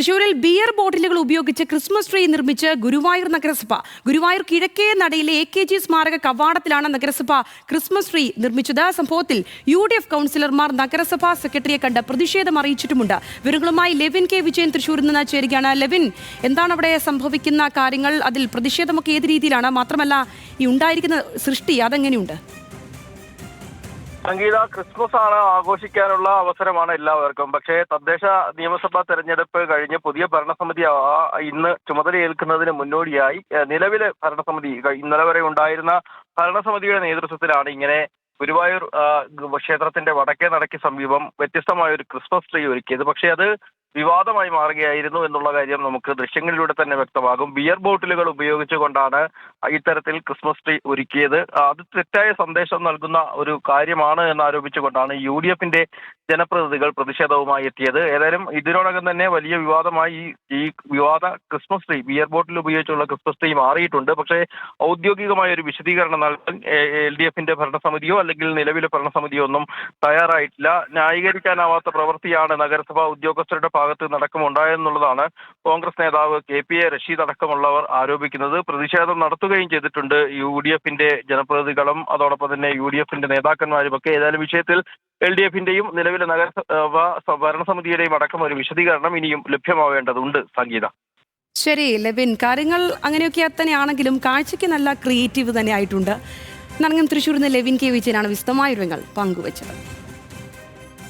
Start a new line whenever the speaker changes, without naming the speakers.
തൃശൂരിൽ ബിയർ ബോട്ടിലുകൾ ഉപയോഗിച്ച് Christmas tree നിർമ്മിച്ച് ഗുരുവായൂർ നഗരസഭ. ഗുരുവായൂർ കിഴക്കേ നടയിലെ AKG സ്മാരക കവാടത്തിലാണ് നഗരസഭ ക്രിസ്മസ് ട്രീ നിർമ്മിച്ചത്. സംഭവത്തിൽ UDF കൗൺസിലർമാർ നഗരസഭാ സെക്രട്ടറിയെ കണ്ട് പ്രതിഷേധം അറിയിച്ചിട്ടുമുണ്ട്. വിവരങ്ങളുമായി ലെവിൻ കെ വിജയൻ തൃശൂരിൽ നിന്ന് ചേരുകയാണ്. ലെവിൻ, എന്താണ് അവിടെ സംഭവിക്കുന്ന കാര്യങ്ങൾ? അതിൽ പ്രതിഷേധമൊക്കെ ഏത് രീതിയിലാണ്? മാത്രമല്ല, ഈ ഉണ്ടായിരിക്കുന്ന സൃഷ്ടി അതെങ്ങനെയുണ്ട്?
സംഗീത, ക്രിസ്മസ് ആണ് ആഘോഷിക്കാനുള്ള അവസരമാണ് എല്ലാവർക്കും. പക്ഷേ തദ്ദേശ നിയമസഭാ തെരഞ്ഞെടുപ്പ് കഴിഞ്ഞ് പുതിയ ഭരണസമിതി ഇന്ന് ചുമതലയേൽക്കുന്നതിന് മുന്നോടിയായി നിലവിലെ ഭരണസമിതി ഇന്നലെ വരെ ഉണ്ടായിരുന്ന ഭരണസമിതിയുടെ നേതൃത്വത്തിലാണ് ഇങ്ങനെ ഗുരുവായൂർ ക്ഷേത്രത്തിന്റെ വടക്കേ നടയ്ക്ക് സമീപം വ്യത്യസ്തമായ ഒരു ക്രിസ്മസ് ട്രീ ഒരുക്കിയത്. പക്ഷേ അത് വിവാദമായി മാറുകയായിരുന്നു എന്നുള്ള കാര്യം നമുക്ക് ദൃശ്യങ്ങളിലൂടെ തന്നെ വ്യക്തമാകും. ബിയർ ബോട്ടിലുകൾ ഉപയോഗിച്ചുകൊണ്ടാണ് ഇത്തരത്തിൽ ക്രിസ്മസ് ട്രീ ഒരുക്കിയത്. അത് തെറ്റായ സന്ദേശം നൽകുന്ന ഒരു കാര്യമാണ് എന്നാരോപിച്ചുകൊണ്ടാണ് UDFന്റെ ജനപ്രതിനിധികൾ പ്രതിഷേധവുമായി എത്തിയത്. ഏതായാലും ഇതിനോടകം തന്നെ വലിയ വിവാദമായി ഈ വിവാദ ക്രിസ്മസ് ട്രീ, ബിയർ ബോട്ടിൽ ഉപയോഗിച്ചുള്ള ക്രിസ്മസ് ട്രീ മാറിയിട്ടുണ്ട്. പക്ഷേ ഔദ്യോഗികമായ ഒരു വിശദീകരണം നൽകാൻ LDFന്റെ ഭരണസമിതിയോ അല്ലെങ്കിൽ നിലവിലെ ഭരണസമിതിയോ ഒന്നും തയ്യാറായിട്ടില്ല. ന്യായീകരിക്കാനാവാത്ത പ്രവൃത്തിയാണ് നഗരസഭാ ഉദ്യോഗസ്ഥരുടെ ഭാഗത്ത് നടക്കമുണ്ടായെന്നുള്ളതാണ് കോൺഗ്രസ് നേതാവ് KPA റഷീദ് അടക്കമുള്ളവർ ആരോപിക്കുന്നത്. പ്രതിഷേധം നടത്തുകയും ചെയ്തിട്ടുണ്ട് UDFന്റെ ജനപ്രതിനിധികളും അതോടൊപ്പം തന്നെ UDFന്റെ നേതാക്കന്മാരും ഒക്കെ. ഏതായാലും വിഷയത്തിൽ LDFന്റെയും നിലവിലെ നഗരസഭാ ഭരണസമിതിയുടെയും അടക്കം ഒരു വിശദീകരണം ഇനിയും ലഭ്യമാവേണ്ടതുണ്ട്. സംഗീത,
ശരി ലെവിൻ, കാര്യങ്ങൾ അങ്ങനെയൊക്കെ തന്നെയാണെങ്കിലും കാഴ്ചയ്ക്ക് നല്ല ക്രിയേറ്റീവ് തന്നെ ആയിട്ടുണ്ട്. നരങ്ങം തൃശ്ശൂരിൽ നിന്ന് ലെവിൻ കെ വിജയനാണ് വിശദമായ വിവരങ്ങൾ പങ്കുവച്ചത്.